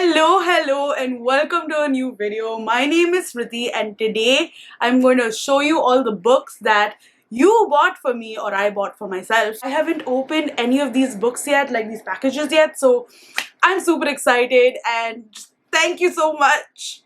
Hello and welcome to a new video. My name is Smriti and today I'm going to show you all the books that you bought for me or I bought for myself. I haven't opened any of these books yet, like these packages yet, so I'm super excited and thank you so much.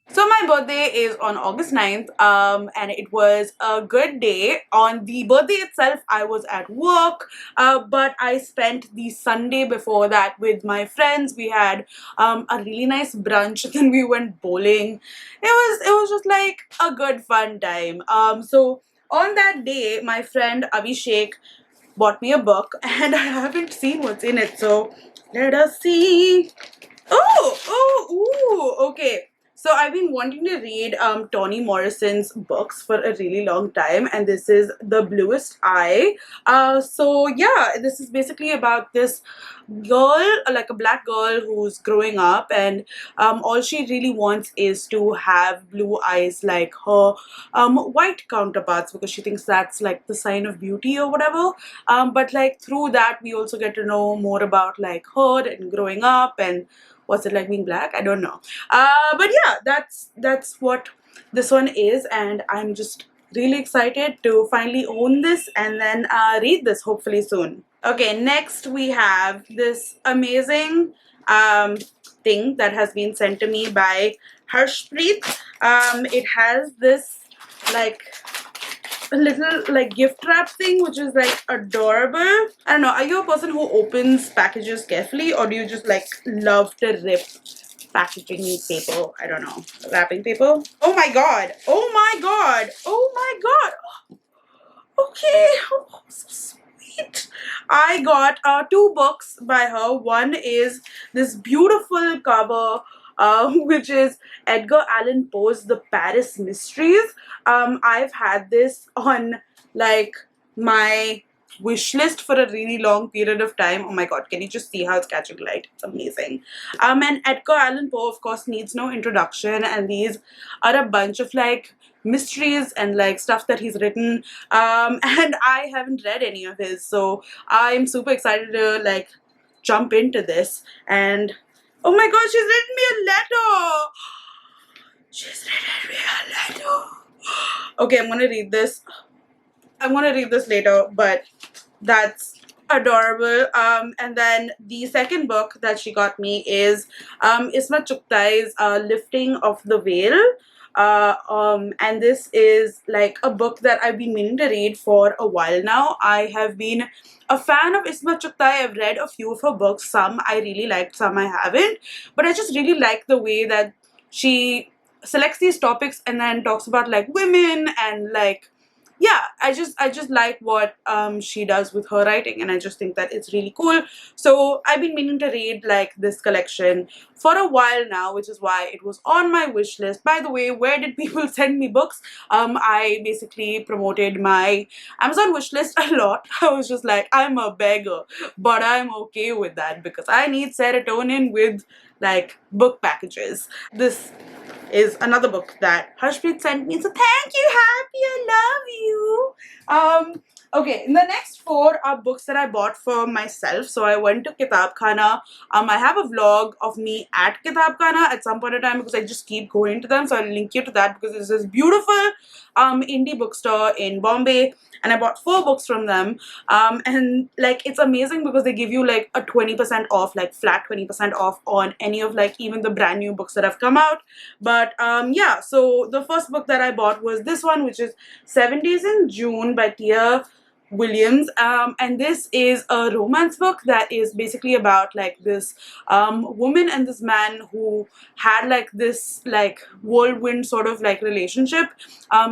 So my birthday is on August 9th and it was a good day. On the birthday itself, I was at work, but I spent the Sunday before that with my friends. We had a really nice brunch, then we went bowling. It was just like a good fun time. So on that day, my friend Abhishek bought me a book and I haven't seen what's in it, so let us see. Okay. So I've been wanting to read Toni Morrison's books for a really long time, and this is The Bluest Eye. So yeah, this is basically about this girl, like a black girl who's growing up, and all she really wants is to have blue eyes like her white counterparts because she thinks that's like the sign of beauty or whatever. But like through that, we also get to know more about like her and growing up and what's it like being black? I don't know. But yeah, that's what this one is, and I'm just really excited to finally own this and then read this hopefully soon. Okay, next we have this amazing thing that has been sent to me by Harshpreet. It has this like a little like gift wrap thing which is like adorable. I don't know, are you a person who opens packages carefully or do you just like love to rip packaging paper? I don't know, wrapping paper. Oh my god, oh my god, oh my god. Okay, oh, so sweet. I got two books by her. One is this beautiful cover which is Edgar Allan Poe's The Paris Mysteries. I've had this on like my wish list for a really long period of time. Oh my god, can you just see how it's catching light? It's amazing. And Edgar Allan Poe, of course, needs no introduction, and these are a bunch of like mysteries and like stuff that he's written, and I haven't read any of his, so I'm super excited to like jump into this. And oh my god, she's written me a letter. She's written me a letter. Okay, I'm gonna read this. I'm gonna read this later, but that's adorable. And then the second book that she got me is Ismat Chughta's Lifting of the Veil. And this is like a book that I've been meaning to read for a while now. I have been a fan of Ismat Chughtai. I've read a few of her books. Some I really liked, some I haven't. But I just really like the way that she selects these topics and then talks about like women and like, yeah, I just like what she does with her writing, and I just think that it's really cool. So I've been meaning to read like this collection for a while now, which is why it was on my wish list. By the way, where did people send me books? I basically promoted my Amazon wish list a lot. I was just like, I'm a beggar, but I'm okay with that because I need serotonin with like book packages. This is another book that Harshpreet sent me, so thank you, Happy, I love you. Okay, the next four are books that I bought for myself. So I went to Kitab Khana. I have a vlog of me at Kitab Khana at some point in time because I just keep going to them, so I'll link you to that because it's this beautiful indie bookstore in Bombay, and I bought 4 books from them. And like it's amazing because they give you like a 20% off, like flat 20% off on any of like even the brand new books that have come out. But yeah, so the first book that I bought was this one, which is 7 Days in June by Tia Williams, and this is a romance book that is basically about like this woman and this man who had like this like whirlwind sort of like relationship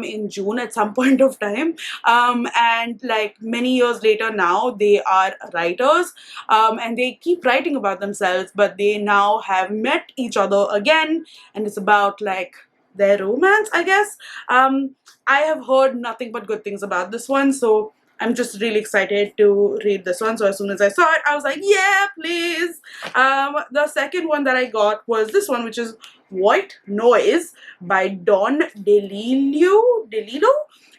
in June at some point of time, and like many years later now they are writers, and they keep writing about themselves, but they now have met each other again, and it's about like their romance, I guess. I have heard nothing but good things about this one, so I'm just really excited to read this one. So as soon as I saw it, I was like, yeah, please. The second one that I got was this one, which is White Noise by Don DeLillo.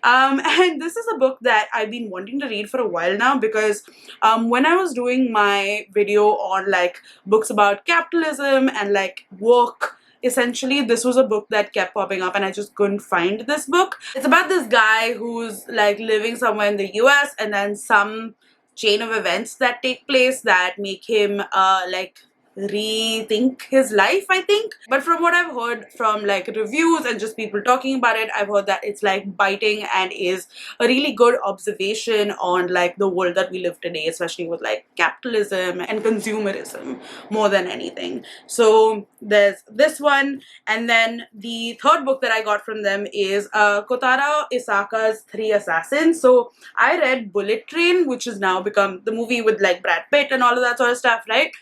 And this is a book that I've been wanting to read for a while now, because when I was doing my video on like books about capitalism and like work, essentially this was a book that kept popping up and I just couldn't find this book. It's about this guy who's like living somewhere in the US, and then some chain of events that take place that make him like rethink his life, I think. But from what I've heard from like reviews and just people talking about it, I've heard that it's like biting and is a really good observation on like the world that we live today, especially with like capitalism and consumerism more than anything. So there's this one, and then the third book that I got from them is Kotaro Isaka's Three Assassins. So I read Bullet Train, which has now become the movie with like Brad Pitt and all of that sort of stuff, right?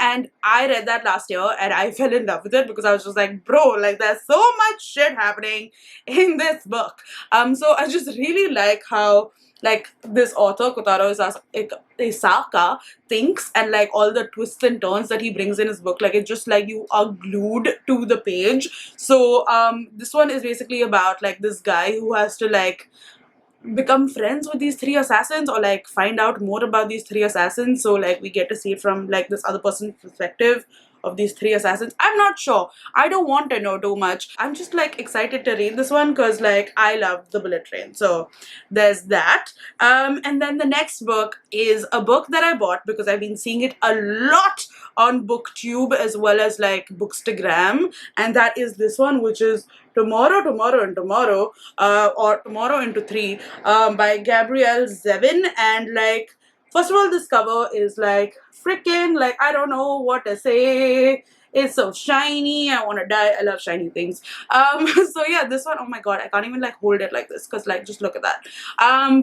And I read that last year and I fell in love with it because I was just like, bro, like there's so much shit happening in this book. So I just really like how like this author Kotaro Isaka thinks, and like all the twists and turns that he brings in his book, like it's just like you are glued to the page. So this one is basically about like this guy who has to like become friends with these three assassins, or like find out more about these three assassins. So like we get to see it from like this other person's perspective of these three assassins. I'm not sure, I don't want to know too much. I'm just like excited to read this one because like I love the Bullet Train. So there's that. And then the next book is a book that I bought because I've been seeing it a lot on Booktube as well as like Bookstagram, and that is this one, which is Tomorrow, Tomorrow and Tomorrow, or Tomorrow into Three, by Gabrielle Zevin. And like, first of all, this cover is like freaking, like, I don't know what to say. It's so shiny, I want to die. I love shiny things. So yeah, this one, oh my god, I can't even like hold it like this because like just look at that.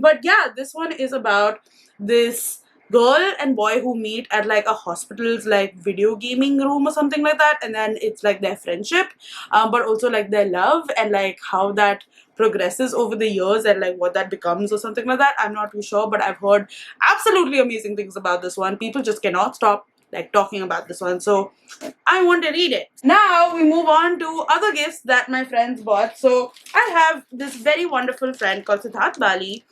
But yeah, this one is about this girl and boy who meet at like a hospital's like video gaming room or something like that, and then it's like their friendship, but also like their love and like how that progresses over the years and like what that becomes or something like that. I'm not too sure, but I've heard absolutely amazing things about this one. People just cannot stop like talking about this one, so I want to read it. Now we move on to other gifts that my friends bought. So I have this very wonderful friend called Siddharth Bali,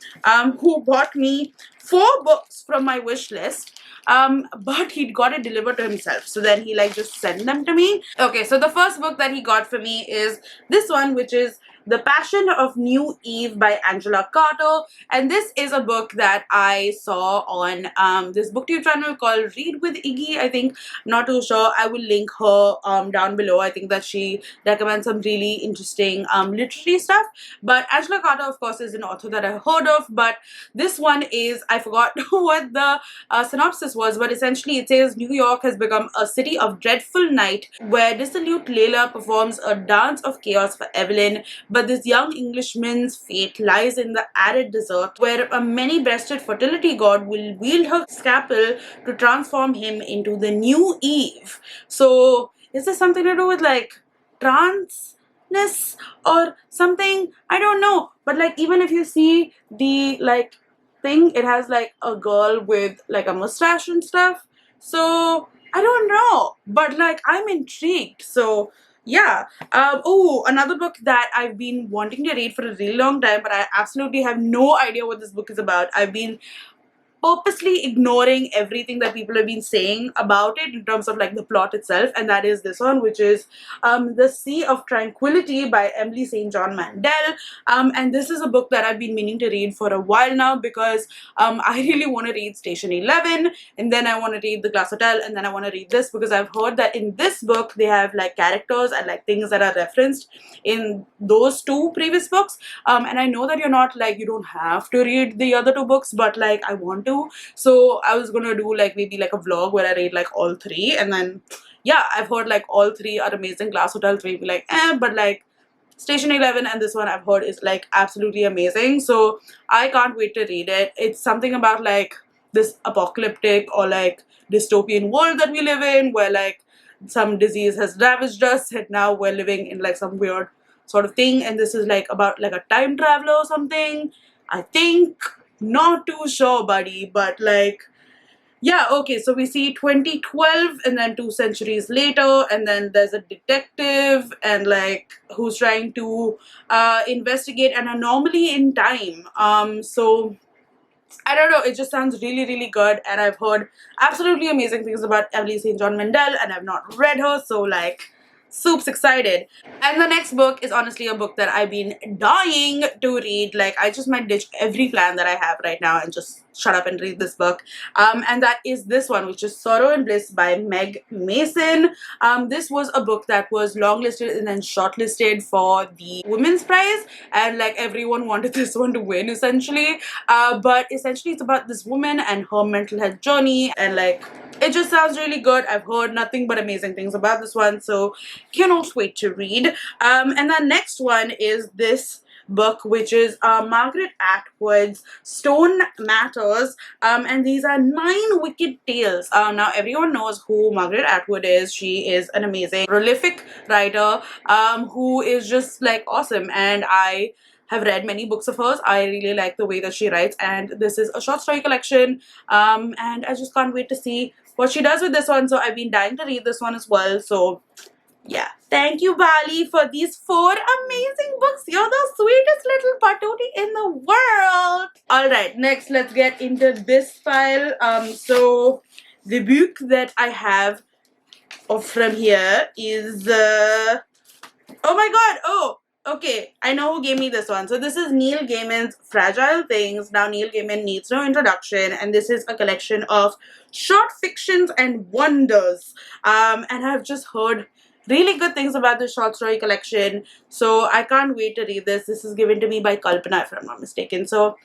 who bought me 4 books from my wish list, but he got it delivered to himself, so then he like just sent them to me. Okay, so the first book that he got for me is this one, which is The Passion of New Eve by Angela Carter, and this is a book that I saw on this booktube channel called Read with Iggy, I think. Not too sure. I will link her down below. I think that she recommends some really interesting literary stuff. But Angela Carter, of course, is an author that I've heard of, but this one is, I forgot what the synopsis was, but essentially it says New York has become a city of dreadful night where dissolute Layla performs a dance of chaos for Evelyn, but this young Englishman's fate lies in the arid desert where a many-breasted fertility god will wield her scalpel to transform him into the new Eve. So is this something to do with like transness or something? I don't know. But like even if you see the like thing, it has like a girl with like a mustache and stuff. So I don't know. But like I'm intrigued. So yeah. Oh, another book that I've been wanting to read for a really long time, but I absolutely have no idea what this book is about. I've been purposely ignoring everything that people have been saying about it in terms of like the plot itself, and that is this one, which is The Sea of Tranquility by Emily St. John Mandel. And this is a book that I've been meaning to read for a while now because I really want to read Station 11, and then I want to read The Glass Hotel, and then I want to read this because I've heard that in this book they have like characters and like things that are referenced in those 2 previous books. And I know that you're not like, you don't have to read the other 2 books, but like I want to. So I was gonna do like maybe like a vlog where I read like all 3, and then yeah, I've heard like all 3 are amazing. Glass Hotel 3 be like but like Station 11 and this one I've heard is like absolutely amazing. So I can't wait to read it. It's something about like this apocalyptic or like dystopian world that we live in, where like some disease has ravaged us and now we're living in like some weird sort of thing, and this is like about like a time traveler or something, I think. Not too sure, buddy, but like Yeah, okay, so we see 2012 and then 2 centuries later, and then there's a detective and like who's trying to investigate an anomaly in time. So I don't know, it just sounds really, really good, and I've heard absolutely amazing things about Emily St. John Mandel, and I've not read her, so like, soups excited. And the next book is honestly a book that I've been dying to read. Like, I just might ditch every plan that I have right now and just shut up and read this book. And that is this one, which is Sorrow and Bliss by Meg Mason. This was a book that was longlisted and then shortlisted for the Women's Prize, and like everyone wanted this one to win essentially. But essentially it's about this woman and her mental health journey, and like it just sounds really good. I've heard nothing but amazing things about this one, so cannot wait to read. And the next one is this book, which is Margaret Atwood's Stone Matters, and these are 9 wicked tales. Now everyone knows who Margaret Atwood is. She is an amazing prolific writer who is just like awesome, and I have read many books of hers. I really like the way that she writes, and this is a short story collection, and I just can't wait to see what she does with this one. So I've been dying to read this one as well. So yeah, thank you, Bali, for these 4 amazing books. You're the sweetest little patootie in the world. Alright, next let's get into this pile. So the book that I have from here is oh my god, oh, okay, I know who gave me this one. So this is Neil Gaiman's Fragile Things. Now Neil Gaiman needs no introduction, and this is a collection of short fictions and wonders. And I've just heard really good things about this short story collection, so I can't wait to read this. This is given to me by Kalpana, if I'm not mistaken. So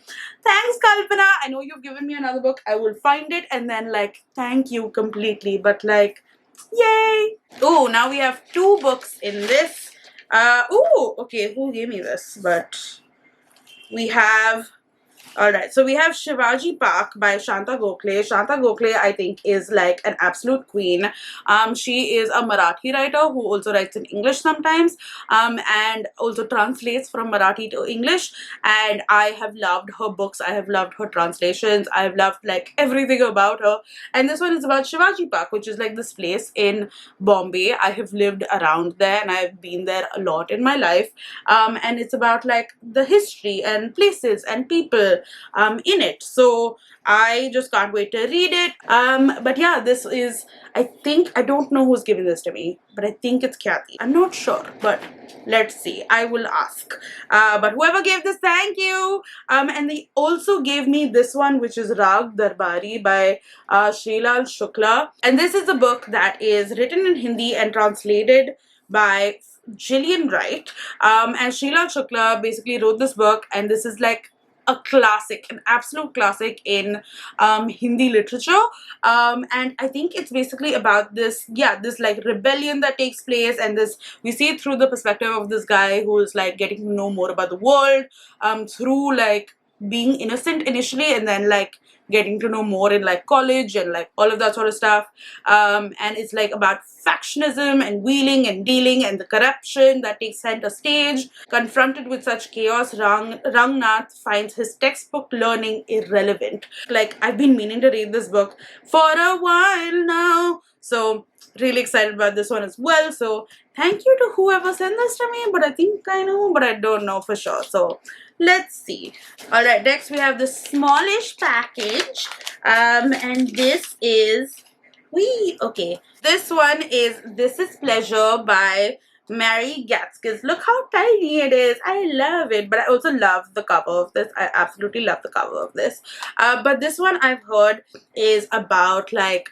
thanks, Kalpana. I know you've given me another book. I will find it and then like thank you completely, but like yay. Oh, now we have 2 books in this. Oh, okay, who gave me this? But we have, alright, so we have Shivaji Park by Shanta Gokhale. Shanta Gokhale, I think, is like an absolute queen. She is a Marathi writer who also writes in English sometimes, and also translates from Marathi to English. And I have loved her books. I have loved her translations. I have loved like everything about her. And this one is about Shivaji Park, which is like this place in Bombay. I have lived around there and I've been there a lot in my life. And it's about like the history and places and people in it. So I just can't wait to read it. But yeah, this is, I think, I don't know who's giving this to me, but I think it's Kathy. I'm not sure, but let's see. I will ask. But whoever gave this, thank you. And they also gave me this one, which is Raag Darbari by Srilal Shukla. And this is a book that is written in Hindi and translated by Gillian Wright. And Srilal Shukla basically wrote this book, and this is like a classic, an absolute classic in Hindi literature. And I think it's basically about this, yeah, this like rebellion that takes place, and this, we see it through the perspective of this guy who is like getting to know more about the world through like being innocent initially, and then like getting to know more in like college and like all of that sort of stuff. And it's like about factionism and wheeling and dealing and the corruption that takes center stage. Confronted with such chaos, Rangnath finds his textbook learning irrelevant. Like, I've been meaning to read this book for a while now, so really excited about this one as well. So thank you to whoever sent this to me, but I think I know, but I don't know for sure. So let's see. Alright, next we have this smallish package, and this is okay. This one is This Is Pleasure by Mary Gaskins. Look how tiny it is. I love it, but I also love the cover of this. I absolutely love the cover of this. But this one I've heard is about like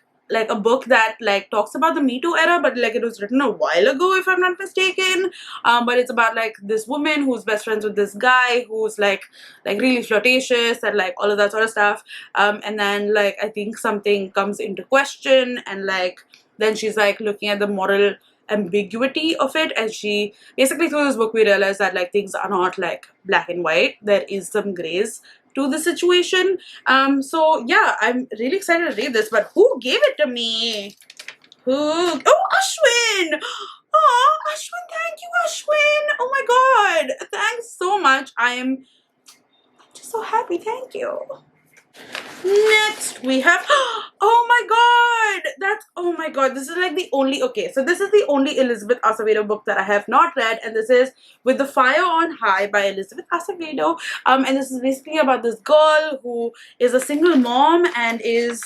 a book that like talks about the Me Too era, but like it was written a while ago, if I'm not mistaken. But it's about like this woman who's best friends with this guy who's like really flirtatious and like all of that sort of stuff. And then like I think something comes into question, and like then she's like looking at the moral ambiguity of it, and she basically, through this book we realize that like things are not like black and white. There is some grays to the situation. So yeah, I'm really excited to read this. But who gave it to me? Who? Oh, Ashwin! Oh, Ashwin, thank you, Ashwin! Oh my god, thanks so much. I'm just so happy. Thank you. Next we have, oh my god, oh my god, this is like the only, okay, so this is the only Elizabeth Acevedo book that I have not read, and this is With the Fire on High by Elizabeth Acevedo. And this is basically about this girl who is a single mom and is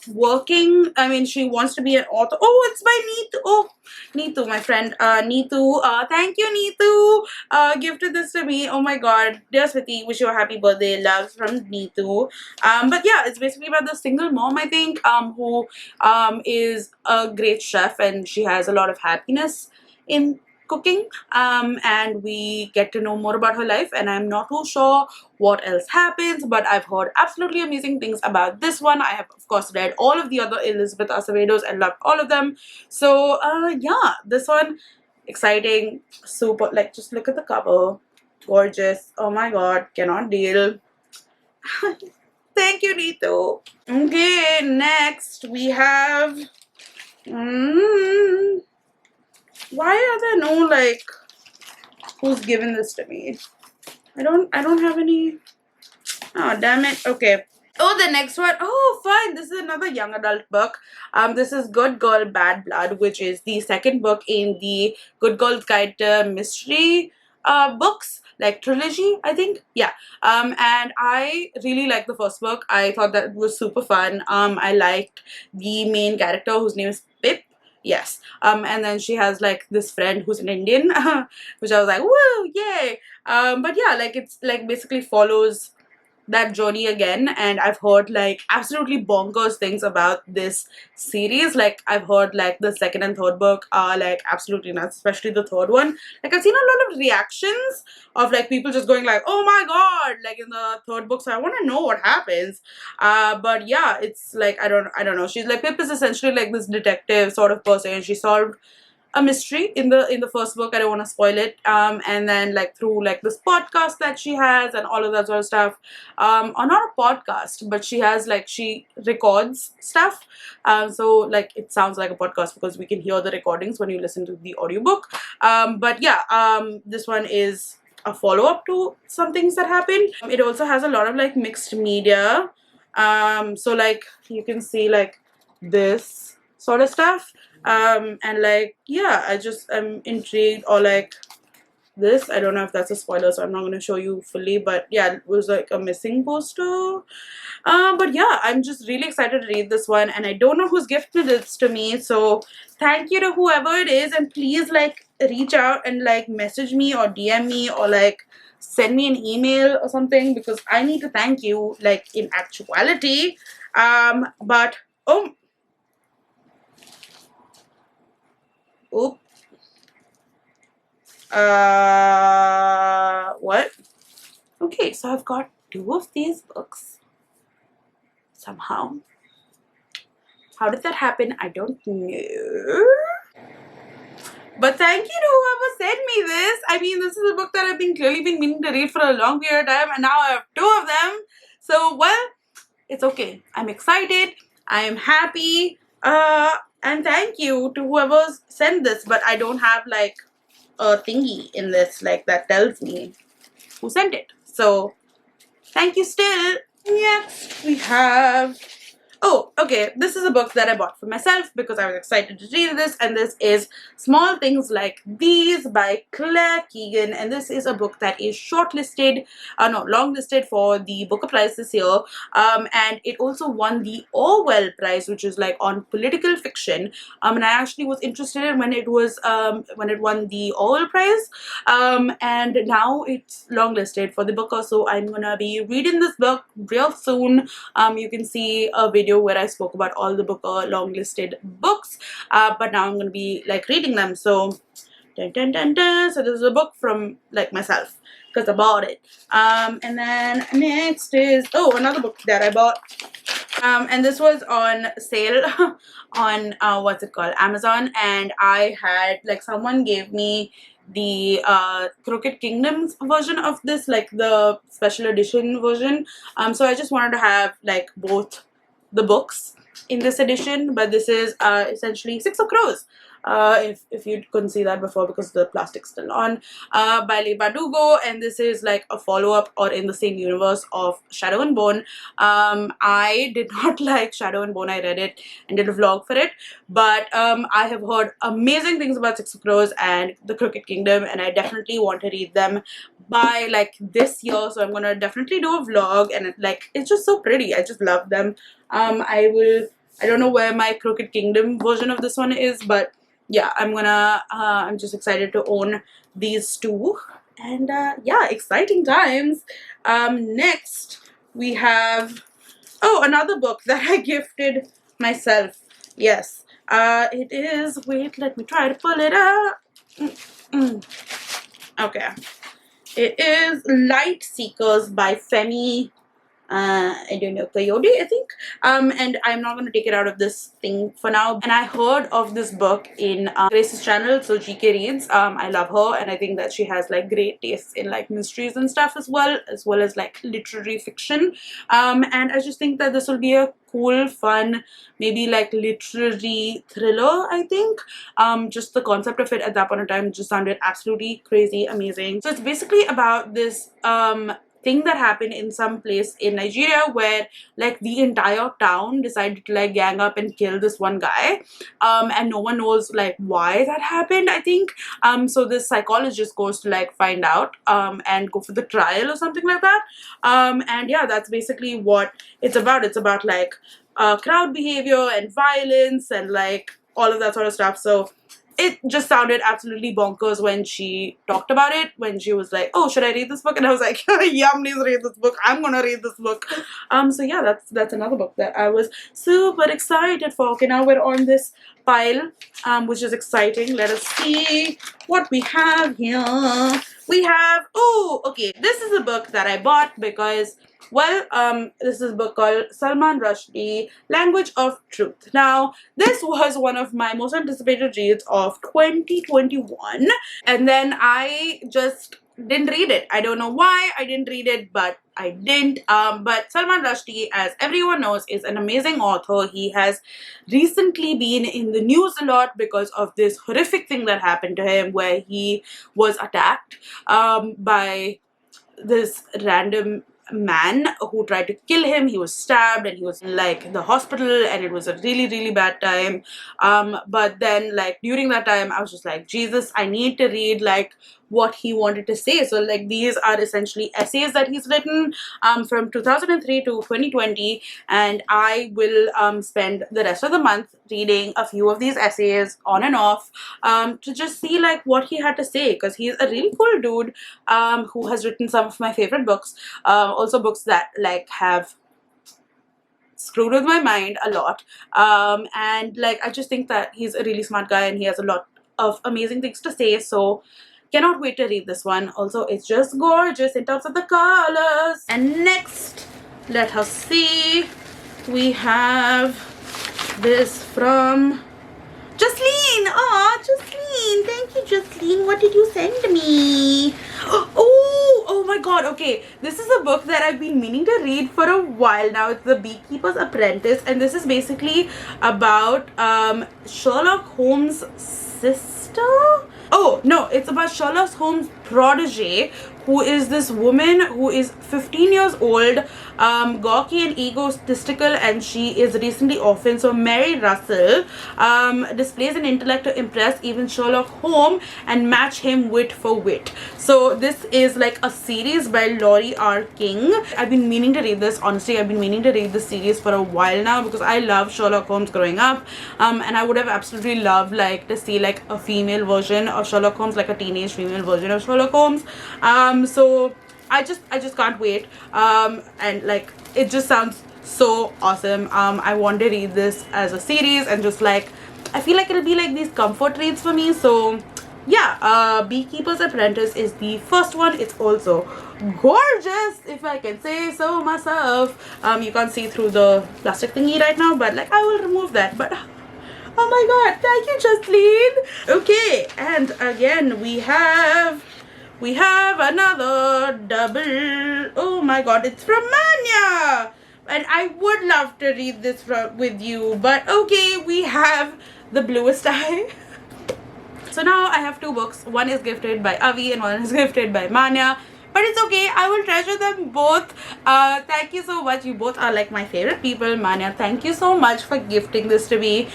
working, I mean, she wants to be an author. Oh, it's by Neetu. Oh, Neetu, my friend, Neetu, thank you, Neetu, gifted this to me. Oh my god, dear Swati, wish you a happy birthday, loves from Neetu. But yeah, it's basically about the single mom, I think, who is a great chef, and she has a lot of happiness in cooking, and we get to know more about her life, and I'm not too sure what else happens, but I've heard absolutely amazing things about this one. I have of course read all of the other Elizabeth Acevedos and loved all of them. So yeah, this one, exciting, super, like, just look at the cover, gorgeous, oh my god, cannot deal. Thank you, Neetu. Okay, next we have, why are there no, like, who's given this to me? I don't have any. Oh, damn it. Okay. Oh, the next one. Oh, fine. This is another young adult book. This is Good Girl, Bad Blood, which is the second book in the Good Girl's Guide to Mystery books, like trilogy, I think. Yeah. And I really liked the first book. I thought that it was super fun. I liked the main character, whose name is Pip. Yes. And then she has like this friend who's an Indian, which I was like, woo, yay. But yeah, like, it's like basically follows that journey again, and I've heard like absolutely bonkers things about this series. Like, I've heard like the second and third book are like absolutely nuts, especially the third one. Like, I've seen a lot of reactions of like people just going like, oh my god, like in the third book, so I want to know what happens. But yeah, it's like, I don't know, she's like, Pip is essentially like this detective sort of person, and she solved a mystery in the first book. I don't want to spoil it. And then like through like this podcast that she has and all of that sort of stuff, or not a podcast, but she has like, she records stuff, so like it sounds like a podcast because we can hear the recordings when you listen to the audiobook. But yeah, this one is a follow-up to some things that happened. It also has a lot of like mixed media, so like you can see like this sort of stuff, and like, yeah, I'm intrigued. Or like this, I don't know if that's a spoiler, so I'm not going to show you fully, but yeah, it was like a missing poster. But yeah, I'm just really excited to read this one, and I don't know who's gifted this to me, so thank you to whoever it is, and please like reach out and like message me or DM me or like send me an email or something, because I need to thank you, like, in actuality. But oh, oop. What? Okay, so I've got two of these books. Somehow. How did that happen? I don't know. But thank you to whoever sent me this. I mean, this is a book that I've clearly been meaning to read for a long period of time, and now I have two of them. So, well, it's okay. I'm excited. I am happy. And thank you to whoever sent this. But I don't have like a thingy in this like that tells me who sent it. So thank you still. Next we have, oh, okay, this is a book that I bought for myself because I was excited to read this, and this is Small Things Like These by Claire Keegan, and this is a book that is shortlisted, longlisted for the Booker Prize this year, and it also won the Orwell Prize, which is like on political fiction, and I actually was interested in when it won the Orwell Prize, and now it's longlisted for the Booker, so I'm gonna be reading this book real soon. You can see a video where I spoke about all the Booker longlisted books, but now I'm going to be like reading them. So dun, dun, dun, dun. So this is a book from like myself because I bought it. And then next is, oh, another book that I bought, and this was on sale on what's it called, Amazon, and I had like, someone gave me the Crooked Kingdoms version of this, like the special edition version, so I just wanted to have like both the books in this edition, but this is essentially Six of Crows, if you couldn't see that before because the plastic's still on, by Leigh Bardugo, and this is like a follow-up or in the same universe of Shadow and Bone. I did not like Shadow and Bone. I read it and did a vlog for it, but I have heard amazing things about Six of Crows and the Crooked Kingdom, and I definitely want to read them by like this year, so I'm gonna definitely do a vlog. And it's just so pretty. I just love them. I don't know where my Crooked Kingdom version of this one is, but yeah, I'm just excited to own these two, and yeah, exciting times. Next we have, oh, another book that I gifted myself. Yes, it is, wait, let me try to pull it up. Okay, it is Light Seekers by Femi, I don't know, Coyote, I think. And I'm not going to take it out of this thing for now. And I heard of this book in Grace's channel, so GK Reads. I love her, and I think that she has like great tastes in like mysteries and stuff as well as like literary fiction. And I just think that this will be a cool, fun, maybe like literary thriller, I think. Just the concept of it at that point in time just sounded absolutely crazy amazing. So it's basically about this thing that happened in some place in Nigeria where like the entire town decided to like gang up and kill this one guy, and no one knows like why that happened, I think. So this psychologist goes to like find out and go for the trial or something like that. And yeah, that's basically what it's about. It's about like crowd behavior and violence and like all of that sort of stuff. So it just sounded absolutely bonkers when she talked about it, when she was like, oh, should I read this book? And I was like, yeah, please read this book. I'm gonna read this book. So yeah, that's another book that I was super excited for. Okay, now we're on this pile, which is exciting. Let us see what we have here. We have, oh, okay, this is a book that I bought because, well, this is a book called Salman Rushdie, Language of Truth. Now, this was one of my most anticipated reads of 2021, and then I just didn't read it. I don't know why I didn't read it, but I didn't. But Salman Rushdie, as everyone knows, is an amazing author. He has recently been in the news a lot because of this horrific thing that happened to him where he was attacked by this random man who tried to kill him. He was stabbed and he was in like the hospital, and it was a really bad time. But then like during that time I was just like, Jesus, I need to read like what he wanted to say. So like these are essentially essays that he's written from 2003 to 2020, and I will spend the rest of the month reading a few of these essays on and off to just see like what he had to say, because he's a really cool dude who has written some of my favorite books, also books that like have screwed with my mind a lot, and like I just think that he's a really smart guy and he has a lot of amazing things to say. So cannot wait to read this one. Also, it's just gorgeous in terms of the colors. And next, let us see, we have this from Jasleen. Aw, Jasleen. Thank you, Jasleen. What did you send me? Oh my god. Okay, this is a book that I've been meaning to read for a while now. It's The Beekeeper's Apprentice, and this is basically about Sherlock Holmes' sister? Oh, no, it's about Sherlock Holmes' protege, who is this woman who is 15 years old, gawky and egotistical, and she is recently orphaned. So Mary Russell displays an intellect to impress even Sherlock Holmes and match him wit for wit. So this is like a series by Laurie R. King. I've been meaning to read this. Honestly, I've been meaning to read this series for a while now because I love Sherlock Holmes growing up, and I would have absolutely loved like to see like a female version of Sherlock Holmes, like a teenage female version of Sherlock Holmes. So I just can't wait, and like it just sounds so awesome. I want to read this as a series, and just like I feel like it'll be like these comfort reads for me. So yeah, Beekeeper's Apprentice is the first one. It's also gorgeous, if I can say so myself. You can't see through the plastic thingy right now, but like I will remove that. But oh my god, thank you, Jasleen. Okay, and again we have another double. Oh my god, it's from Manya, and I would love to read this with you, but okay, we have The Bluest Eye So now I have 2 books. One is gifted by Avi and one is gifted by Manya. But it's okay. I will treasure them both. Thank you so much. You both are like my favorite people. Manya, thank you so much for gifting this to me.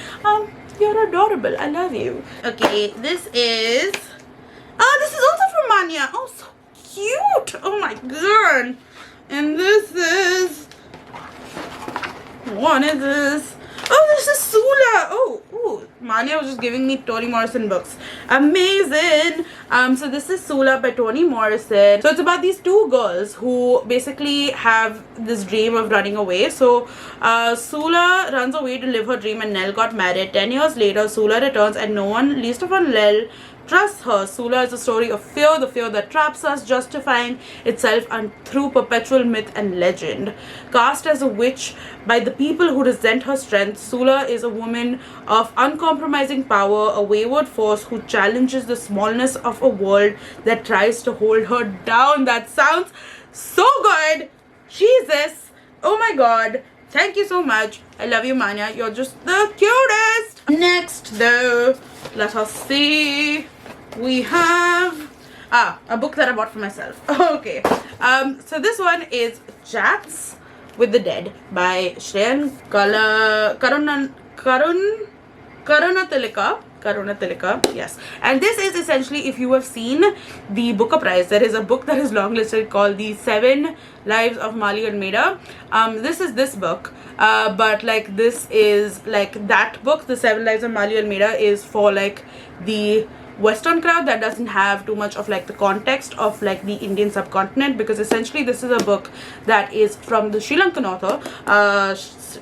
You're adorable. I love you. Okay, this is... Oh, this is also from Manya. Oh, so cute. Oh my god. And this is... What is this? Oh, this is Sula. Oh, Manya was just giving me Toni Morrison books. Amazing. So this is Sula by Toni Morrison. So it's about these 2 girls who basically have this dream of running away. So Sula runs away to live her dream and Nell got married. 10 years later, Sula returns and no one, least of all Nell, trusts her. Sula is a story of fear, the fear that traps us, justifying itself and through perpetual myth and legend. Cast as a witch by the people who resent her strength, Sula is a woman of uncompromising power, a wayward force who challenges the smallness of a world that tries to hold her down. That sounds so good. Jesus. Oh my god. Thank you so much. I love you, Manya. You're just the cutest. Next, though, let us see. We have a book that I bought for myself. Okay. So this one is Chats with the Dead by Karunatilaka, yes. And this is essentially, if you have seen the Booker Prize, there is a book that is longlisted called The 7 Lives of Mali and Maida. This is this book, but like this is like that book, The 7 Lives of Mali and Maida, is for like the Western crowd that doesn't have too much of like the context of like the Indian subcontinent, because essentially this is a book that is from the Sri Lankan author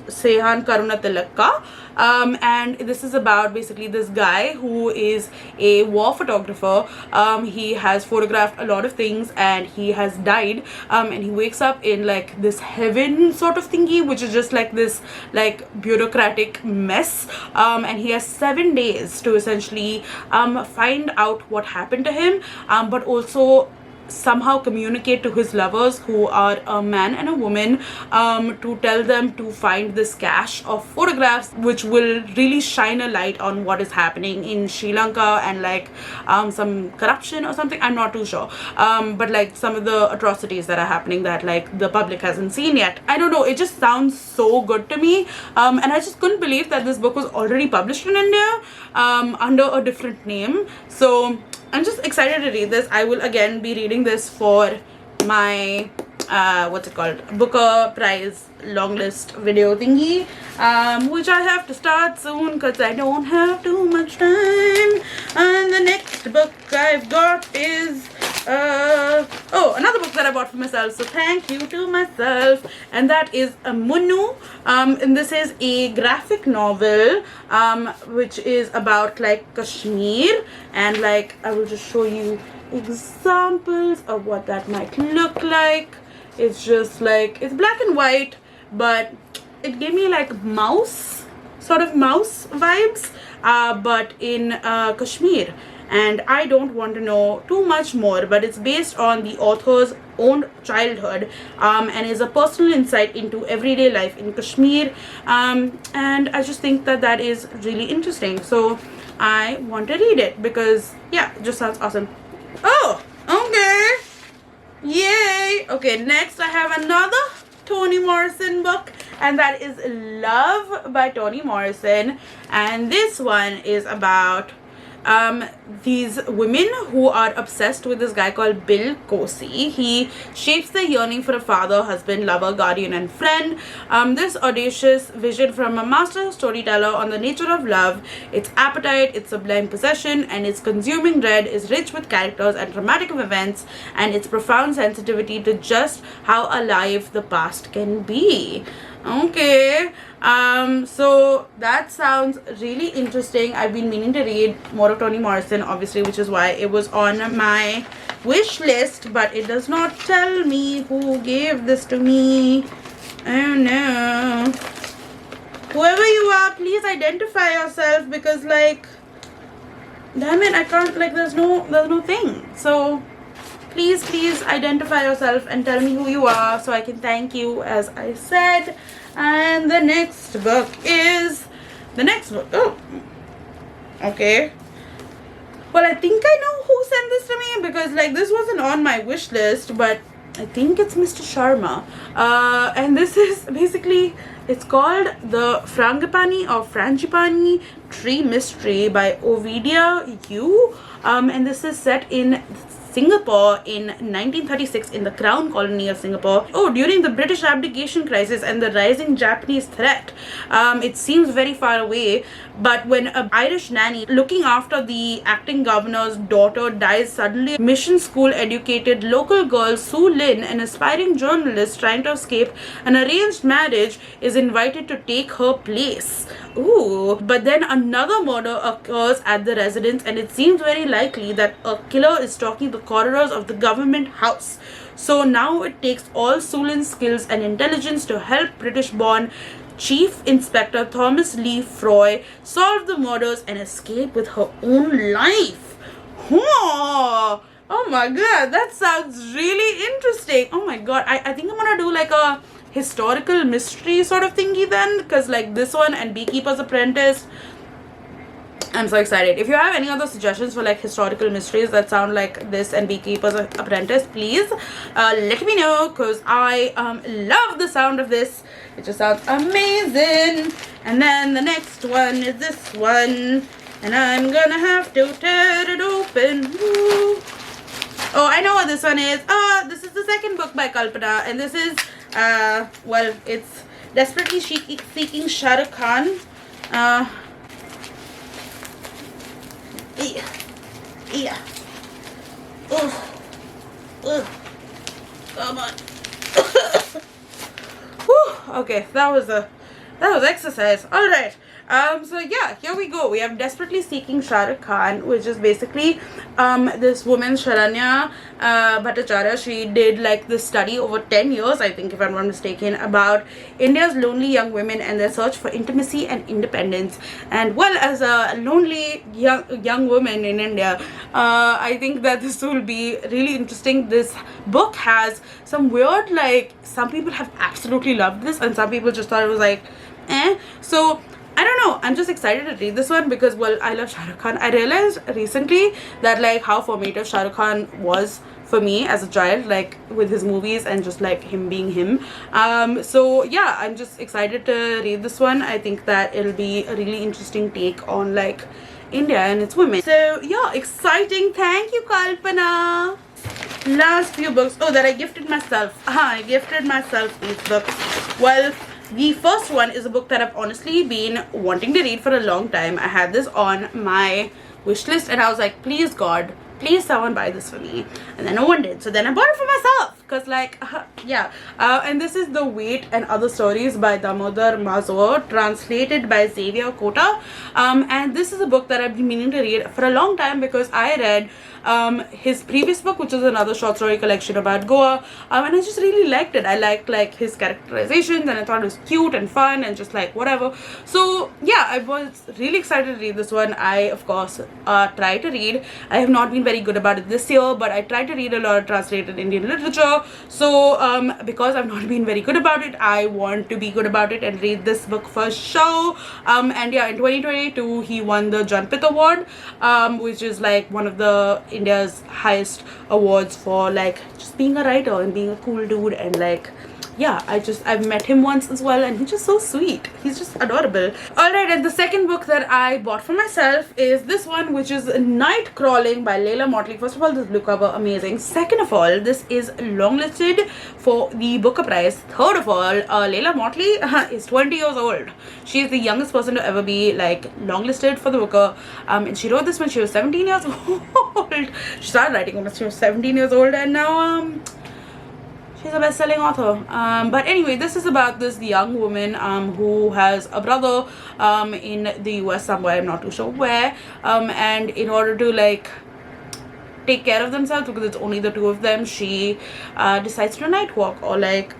Sehan Karunatilaka, and this is about basically this guy who is a war photographer. He has photographed a lot of things and he has died, and he wakes up in like this heaven sort of thingy, which is just like this like bureaucratic mess, and he has 7 days to essentially find out what happened to him, but also somehow communicate to his lovers, who are a man and a woman, to tell them to find this cache of photographs which will really shine a light on what is happening in Sri Lanka and like some corruption or something. I'm not too sure, but like some of the atrocities that are happening that like the public hasn't seen yet. I don't know, it just sounds so good to me, and I just couldn't believe that this book was already published in India under a different name. So I'm just excited to read this. I will again be reading this for my what's it called, Booker Prize long list video thingy, which I have to start soon because I don't have too much time. And the next book I've got is another book that I bought for myself, so thank you to myself, and that is a Munu, and this is a graphic novel which is about like Kashmir, and like I will just show you examples of what that might look like. It's just like, it's black and white, but it gave me like mouse vibes, but in Kashmir. And I don't want to know too much more, but it's based on the author's own childhood, and is a personal insight into everyday life in Kashmir, and I just think that that is really interesting, so I want to read it because yeah, it just sounds awesome. Oh, okay, yay. Okay, next I have another Toni Morrison book, and that is Love by Toni Morrison, and this one is about these women who are obsessed with this guy called Bill Kosi. He shapes their yearning for a father, husband, lover, guardian, and friend. This audacious vision from a master storyteller on the nature of love, its appetite, its sublime possession, and its consuming dread is rich with characters and dramatic events, and its profound sensitivity to just how alive the past can be. Okay, so that sounds really interesting. I've been meaning to read more of Toni Morrison, obviously, which is why it was on my wish list, but it does not tell me who gave this to me. Oh no. Whoever you are, please identify yourself, because like, damn it, I can't, like, there's no thing. So please identify yourself and tell me who you are so I can thank you, as I said. And the next book is oh, okay, Well, I think I know who sent this to me because like this wasn't on my wish list, but I think it's Mr. Sharma. And this is basically, it's called the Frangipani Tree Mystery by Ovidia Yu. And this is set in Singapore in 1936 in the Crown Colony of Singapore. Oh, during the British abdication crisis and the rising Japanese threat. It seems very far away, but when an Irish nanny looking after the acting governor's daughter dies suddenly, mission school educated local girl Sue Lin, an aspiring journalist trying to escape an arranged marriage, is invited to take her place. Ooh, but then another murder occurs at the residence, and it seems very likely that a killer is stalking the corridors of the government house. So now it takes all Sulin's skills and intelligence to help British-born Chief Inspector Thomas Lee Froy solve the murders and escape with her own life. Oh my god, that sounds really interesting. Oh my god, I think I'm gonna do like a historical mystery sort of thingy then, because like this one and Beekeeper's Apprentice, I'm so excited. If you have any other suggestions for like historical mysteries that sound like this and Beekeeper's Apprentice, please let me know, because I love the sound of this. It just sounds amazing. And then the next one is this one, and I'm gonna have to tear it open. Woo. Oh, I know what this one is. This is the second book by Kalpana, and this is well, it's Desperately Seeking Shahrukhkhan. Yeah. Come on. Whew, okay, that was exercise. All right. So yeah, here we go. We have Desperately Seeking Shahrukhkhan, which is basically this woman Sharanya Bhattacharya. She did like this study over 10 years, I think, if I'm not mistaken, about India's lonely young women and their search for intimacy and independence. And well, as a lonely young woman in India, I think that this will be really interesting. This book has some weird, like, some people have absolutely loved this and some people just thought it was like so I don't know, I'm just excited to read this one because, well, I love Shah Rukh Khan. I realized recently that like how formative Shah Rukh Khan was for me as a child, like with his movies and just like him being him. So yeah, I'm just excited to read this one. I think that it'll be a really interesting take on like India and its women. So yeah, exciting. Thank you, Kalpana. Last few books, oh, that I gifted myself. I gifted myself these books. Well, the first one is a book that I've honestly been wanting to read for a long time. I had this on my wish list and I was like, please God, please someone buy this for me. And then no one did. So then I bought it for myself because like, yeah. And this is The Wait and Other Stories by Damodar Mazur, translated by Xavier Kota. And this is a book that I've been meaning to read for a long time because I read his previous book, which is another short story collection about Goa, and I just really liked it. I liked like his characterizations and I thought it was cute and fun and just like whatever. So yeah, I was really excited to read this one. I of course tried to read. I have not been very good about it this year, but I tried to read a lot of translated Indian literature. So because I've not been very good about it, I want to be good about it and read this book for sure. And yeah, in 2022 he won the Janpith Award, which is like one of the India's highest awards for like just being a writer and being a cool dude. And like, yeah, I've met him once as well and he's just so sweet. He's just adorable. Alright, and the second book that I bought for myself is this one, which is Night Crawling by Layla Motley. First of all, this blue cover, amazing. Second of all, this is longlisted for the Booker Prize. Third of all, Layla Motley is 20 years old. She is the youngest person to ever be like longlisted for the Booker. And she wrote this when she was 17 years old. She started writing when she was 17 years old and now she's a best-selling author. But anyway, this is about this young woman who has a brother in the US somewhere, I'm not too sure where, and in order to like take care of themselves, because it's only the two of them, she decides to night walk or like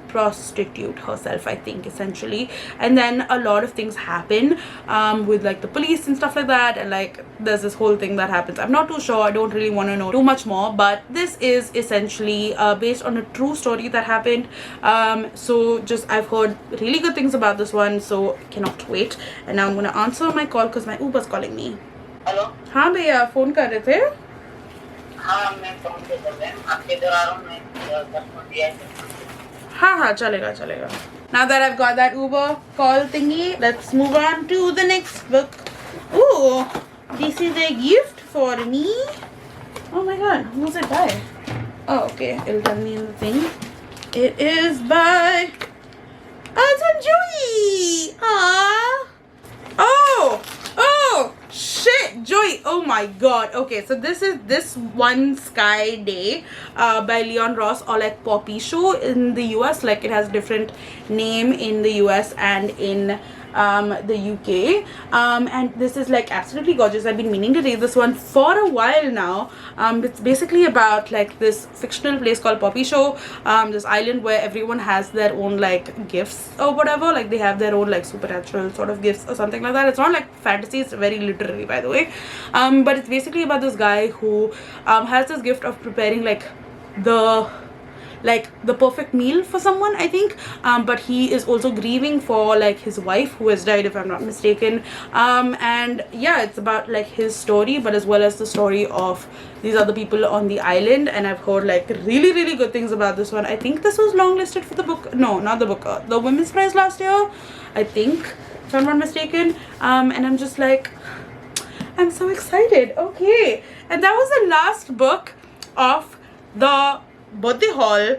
prostitute herself, I think, essentially. And then a lot of things happen with like the police and stuff like that, and like there's this whole thing that happens. I'm not too sure, I don't really want to know too much more, but this is essentially based on a true story that happened. So just I've heard really good things about this one, so I cannot wait. And now I'm gonna answer my call because my Uber's calling me. Hello? हाँ भैया phone कर रहे थे. हाँ मैं phone पे कर रहा हूँ आपके इधर आ रहा हूँ मैं 10 मिनट दिया है. हाँ हाँ चलेगा चलेगा. Now that I've got that Uber call thingy, let's move on to the next book. Ooh, this is a gift for me. Oh my god, who's it by? Oh, okay, it'll tell me in the thing. It is by Joey. Ah. Oh, shit, Joey. Oh my god. Okay, so this is This One Sky Day by Leon Ross, or like Poppy Show in the US. Like it has different name in the US and in the UK, and this is like absolutely gorgeous. I've been meaning to read this one for a while now. It's basically about like this fictional place called Poppy Show, this island where everyone has their own like gifts or whatever, like they have their own like supernatural sort of gifts or something like that. It's not like fantasy, it's very literary, by the way, but it's basically about this guy who has this gift of preparing the perfect meal for someone, I think, but he is also grieving for like his wife who has died, if I'm not mistaken, and yeah, it's about like his story, but as well as the story of these other people on the island. And I've heard like really good things about this one. I think this was longlisted for the book, no, not the book, the Women's Prize last year, I think, if I'm not mistaken, and I'm just like, I'm so excited. Okay, and that was the last book of the birthday haul.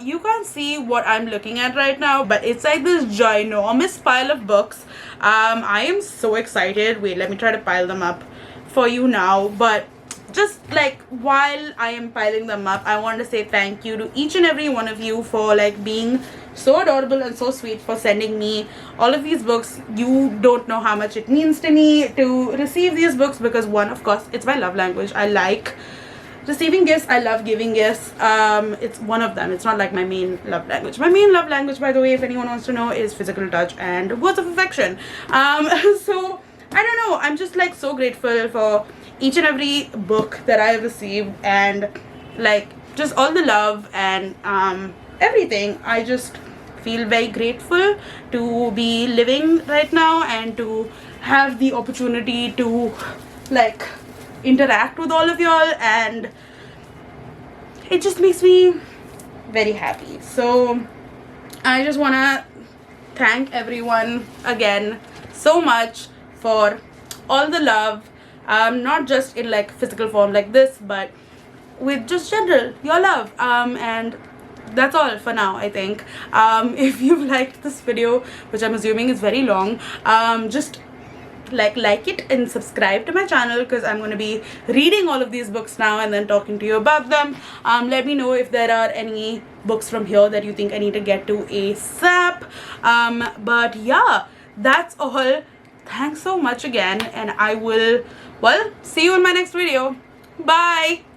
You can't see what I'm looking at right now, but it's like this ginormous pile of books. I am so excited. Wait, let me try to pile them up for you now. But just like while I am piling them up, I want to say thank you to each and every one of you for like being so adorable and so sweet, for sending me all of these books. You don't know how much it means to me to receive these books, because one, of course, it's my love language. I like receiving gifts, I love giving gifts. It's one of them. It's not like my main love language. My main love language, by the way, if anyone wants to know, is physical touch and words of affection. So I don't know, I'm just like so grateful for each and every book that I have received, and like just all the love and everything. I just feel very grateful to be living right now and to have the opportunity to like interact with all of y'all, and it just makes me very happy. So I just want to thank everyone again so much for all the love, not just in like physical form like this, but with just general your love, and that's all for now, I think. If you've liked this video, which I'm assuming is very long, just like it and subscribe to my channel, because I'm going to be reading all of these books now and then talking to you about them. Let me know if there are any books from here that you think I need to get to ASAP. But yeah, that's all. Thanks so much again, and I will, well, see you in my next video. Bye.